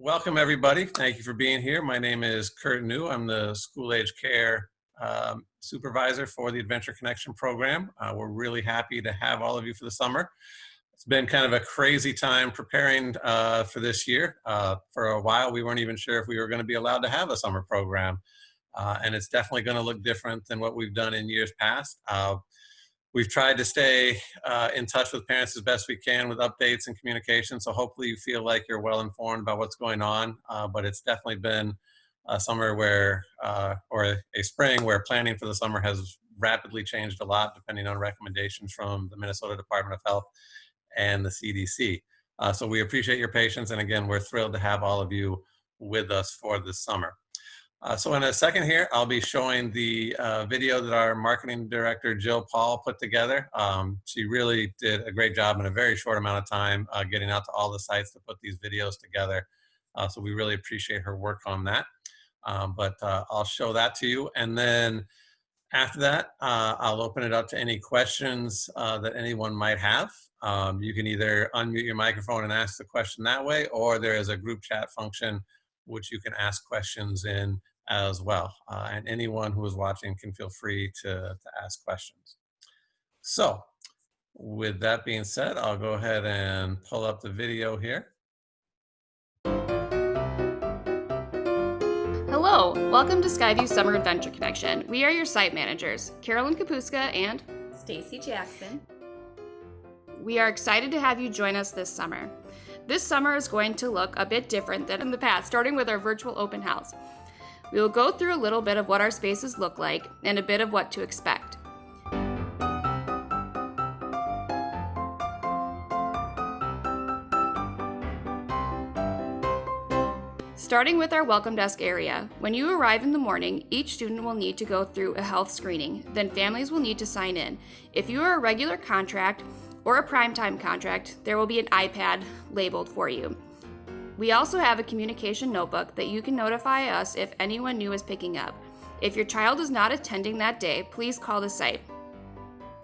Welcome everybody. Thank you for being here. My name is Kurt New. I'm the school age care supervisor for the Adventure Connection program. We're really happy to have all of you for the summer. It's been kind of a crazy time preparing for this year. For a while, we weren't even sure if we were going to be allowed to have a summer program. And it's definitely going to look different than what we've done in years past. We've tried to stay in touch with parents as best we can with updates and communication. So hopefully you feel like you're well informed about what's going on. But it's definitely been a summer where, or a spring where planning for the summer has rapidly changed a lot depending on recommendations from the Minnesota Department of Health and the CDC. So we appreciate your patience. And again, we're thrilled to have all of you with us for this summer. So in a second here, I'll be showing the video that our marketing director, Jill Paul, put together. She really did a great job in a very short amount of time getting out to all the sites to put these videos together. So we really appreciate her work on that. But I'll show that to you. And then after that, I'll open it up to any questions that anyone might have. You can either unmute your microphone and ask the question that way, or there is a group chat function which you can ask questions in as well. And anyone who is watching can feel free to ask questions. So with that being said, I'll go ahead and pull up the video here. Hello, welcome to Skyview Summer Adventure Connection. We are your site managers, Carolyn Kapuska and Stacy Jackson. We are excited to have you join us this summer. This summer is going to look a bit different than in the past, starting with our virtual open house. We will go through a little bit of what our spaces look like and a bit of what to expect. Starting with our welcome desk area. When you arrive in the morning, each student will need to go through a health screening. Then families will need to sign in. If you are a regular contract or a primetime contract, there will be an iPad labeled for you. We also have a communication notebook that you can notify us if anyone new is picking up. If your child is not attending that day, please call the site.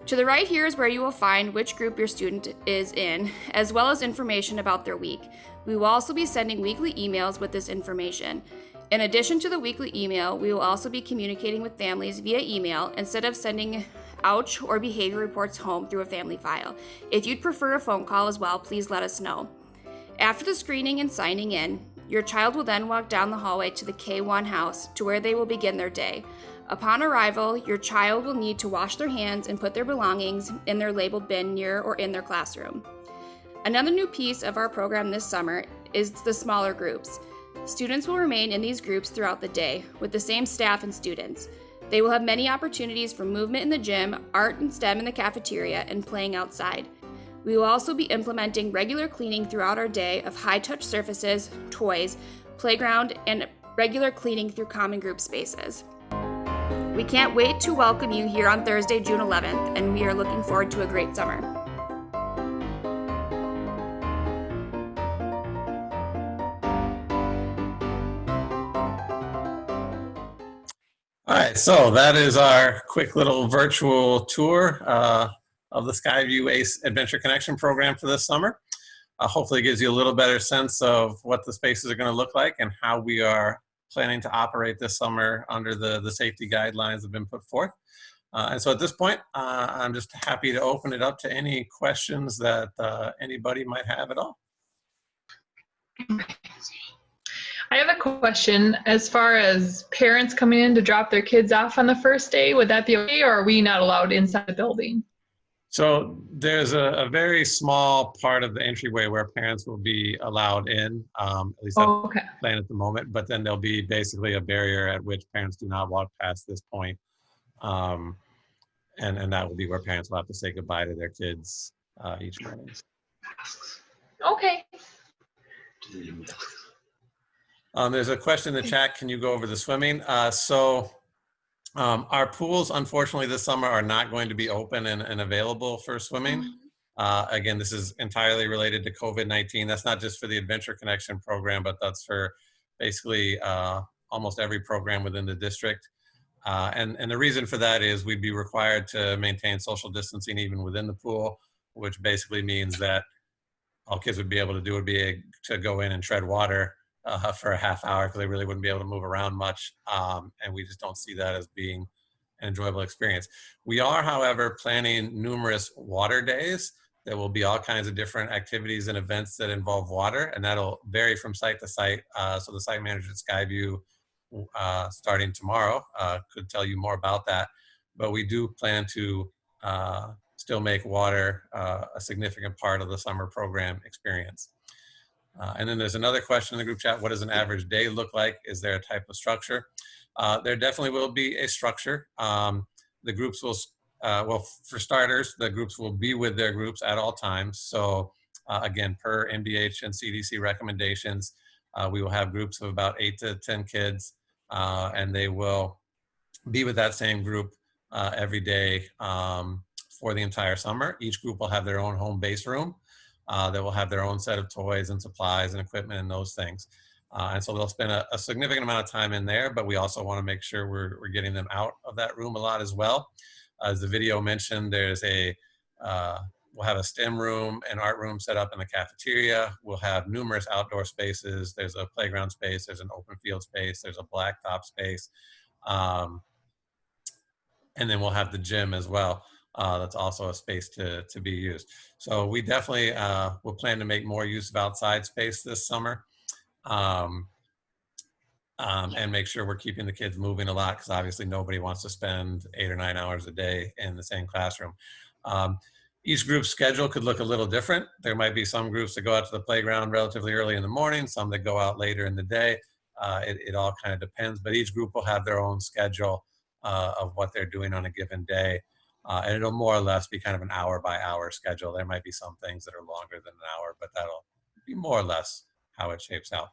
To the right here is where you will find which group your student is in, as well as information about their week. We will also be sending weekly emails with this information. In addition to the weekly email, we will also be communicating with families via email instead of sending ouch or behavior reports home through a family file. If you'd prefer a phone call as well, please let us know. After the screening and signing in, your child will then walk down the hallway to the K1 house to where they will begin their day. Upon arrival, your child will need to wash their hands and put their belongings in their labeled bin near or in their classroom. Another new piece of our program this summer is the smaller groups. Students will remain in these groups throughout the day with the same staff and students. They will have many opportunities for movement in the gym, art and STEM in the cafeteria, and playing outside. We will also be implementing regular cleaning throughout our day of high-touch surfaces, toys, playground, and regular cleaning through common group spaces. We can't wait to welcome you here on Thursday, June 11th, and we are looking forward to a great summer. All right, so that is our quick little virtual tour of the Skyview ACE Adventure Connection program for this summer. Hopefully it gives you a little better sense of what the spaces are going to look like and how we are planning to operate this summer under the safety guidelines that have been put forth. And so at this point, I'm just happy to open it up to any questions that anybody might have at all. I have a question. As far as parents coming in to drop their kids off on the first day, would that be okay, or are we not allowed inside the building? So there's a very small part of the entryway where parents will be allowed in, at least that's the plan at the moment, but then there'll be basically a barrier at which parents do not walk past this point. And that will be where parents will have to say goodbye to their kids each morning. Okay. There's a question in the chat, can you go over the swimming? Our pools, unfortunately, this summer are not going to be open and available for swimming. Again, this is entirely related to COVID-19. That's not just for the Adventure Connection program, but that's for basically almost every program within the district. And the reason for that is we'd be required to maintain social distancing even within the pool, which basically means that all kids would be able to do would be to go in and tread water for a half hour because they really wouldn't be able to move around much. And we just don't see that as being an enjoyable experience. We are, however, planning numerous water days. There will be all kinds of different activities and events that involve water, and that'll vary from site to site. So the site manager at Skyview, starting tomorrow, could tell you more about that. But we do plan to still make water a significant part of the summer program experience. And then there's another question in the group chat: what does an average day look like? Is there a type of structure? There definitely will be a structure. The groups will, well, for starters, the groups will be with their groups at all times. So again, per NBH and CDC recommendations, we will have groups of about 8 to 10 kids, and they will be with that same group every day for the entire summer. Each group will have their own home base room. They will have their own set of toys and supplies and equipment and those things. And so they'll spend a significant amount of time in there, but we also want to make sure we're getting them out of that room a lot as well. As the video mentioned, there's we'll have a STEM room and art room set up in the cafeteria. We'll have numerous outdoor spaces. There's a playground space, there's an open field space, there's a blacktop space. And then we'll have the gym as well. That's also a space to be used. So we definitely will plan to make more use of outside space this summer, and make sure we're keeping the kids moving a lot, because obviously nobody wants to spend 8 or 9 hours a day in the same classroom. Each group's schedule could look a little different. There might be some groups that go out to the playground relatively early in the morning, some that go out later in the day. It all kind of depends, but each group will have their own schedule of what they're doing on a given day. And it'll more or less be kind of an hour by hour schedule. There might be some things that are longer than an hour, but that'll be more or less how it shapes out.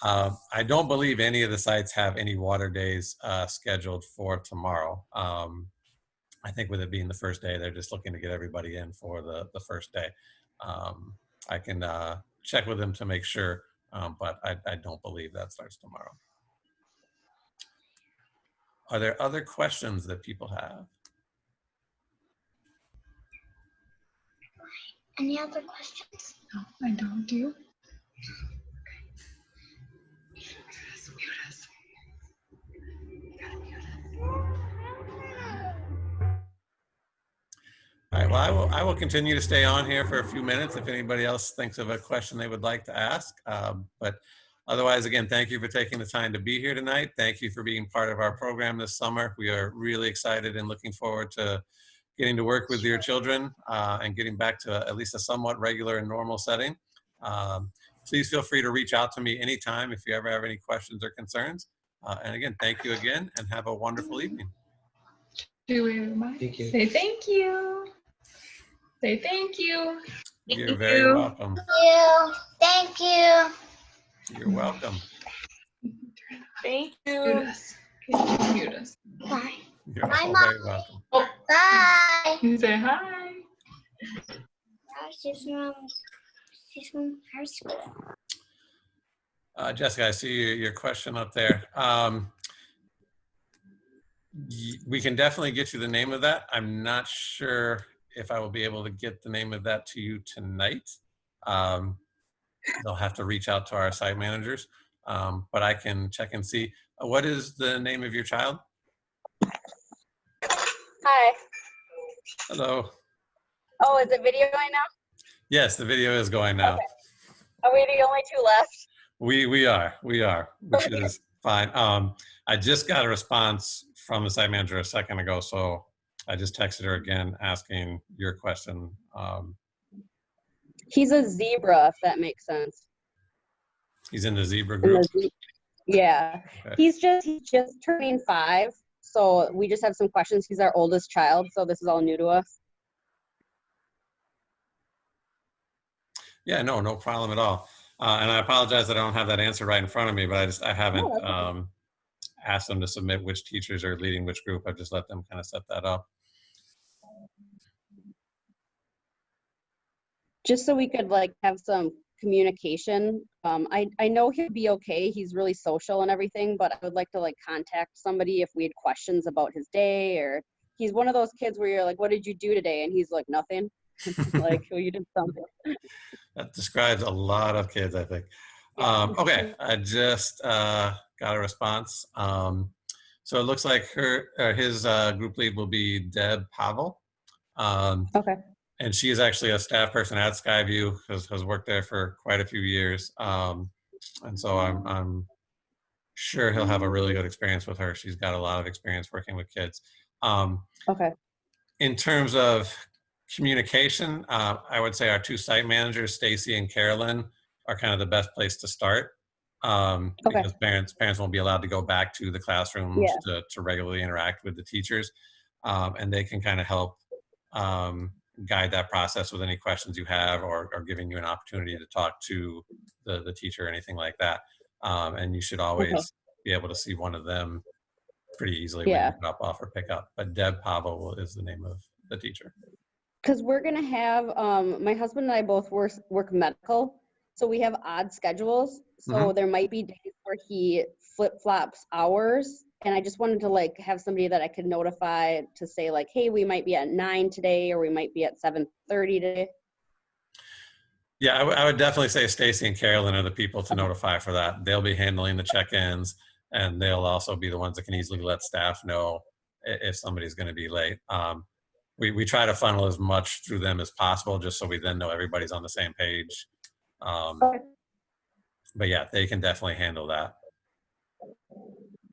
I don't believe any of the sites have any water days scheduled for tomorrow. I think with it being the first day, they're just looking to get everybody in for the first day. I can check with them to make sure, but I don't believe that starts tomorrow. Are there other questions that people have? Any other questions? No, I don't. Do you? All right, well, I will continue to stay on here for a few minutes if anybody else thinks of a question they would like to ask. But otherwise, again, thank you for taking the time to be here tonight. Thank you for being part of our program this summer. We are really excited and looking forward to getting to work with your children and getting back to at least a somewhat regular and normal setting. Please feel free to reach out to me anytime if you ever have any questions or concerns. And again, thank you again, and have a wonderful evening. Do we say thank you? Say thank you. You're very welcome. Thank you. You're welcome. Thank Mute you. us. Can you mute us? Bye. You're Bye, all Mom. very welcome. Oh, Bye. you say hi. She's from her school. Jessica, I see your question up there. We can definitely get you the name of that. I'm not sure if I will be able to get the name of that to you tonight. They'll have to reach out to our site managers, but I can check and see. What is the name of your child? Hi. Hello. Oh, is the video going now? Yes, the video is going now. Okay. Are we the only two left? We are, which is fine. I just got a response from the site manager a second ago, so I just texted her again asking your question. He's a zebra, if that makes sense. He's in the zebra group. Yeah. Okay. He's just turning 5, so we just have some questions. He's our oldest child, so this is all new to us. Yeah, no problem at all. And I apologize that I don't have that answer right in front of me, but I haven't asked them to submit which teachers are leading which group. I've just let them kind of set that up. Just so we could like have some communication. I know he'll be okay. He's really social and everything, but I would like to like contact somebody if we had questions about his day, or he's one of those kids where you're like, what did you do today? And he's like, nothing. Like, well, you did something. That describes a lot of kids, I think. Okay, I just got a response. So it looks like his group lead will be Deb Pavel. Okay. And she is actually a staff person at Skyview, has worked there for quite a few years. And so I'm sure he'll have a really good experience with her. She's got a lot of experience working with kids. Okay. In terms of communication, I would say our two site managers, Stacy and Carolyn, are kind of the best place to start, Okay. because parents won't be allowed to go back to the classrooms to regularly interact with the teachers, and they can kind of help guide that process with any questions you have, or giving you an opportunity to talk to the teacher or anything like that. And you should always be able to see one of them pretty easily when you drop off or pick up. But Deb Pavel is the name of the teacher. Because we're gonna have my husband and I both work medical, so we have odd schedules. So there might be days where he flip-flops hours, and I just wanted to like have somebody that I could notify to say like, hey, we might be at 9 today, or we might be at 7:30 today. Yeah, I would definitely say Stacy and Carolyn are the people to notify for that. They'll be handling the check-ins, and they'll also be the ones that can easily let staff know if somebody's going to be late. We try to funnel as much through them as possible, just so we then know everybody's on the same page. But yeah, they can definitely handle that.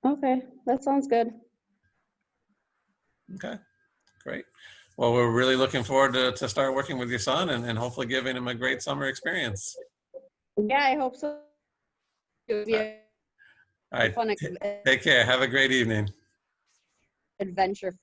Okay, that sounds good. Okay, great. Well, we're really looking forward to start working with your son, and hopefully giving him a great summer experience. Yeah, I hope so. All right, take care. Have a great evening. Adventure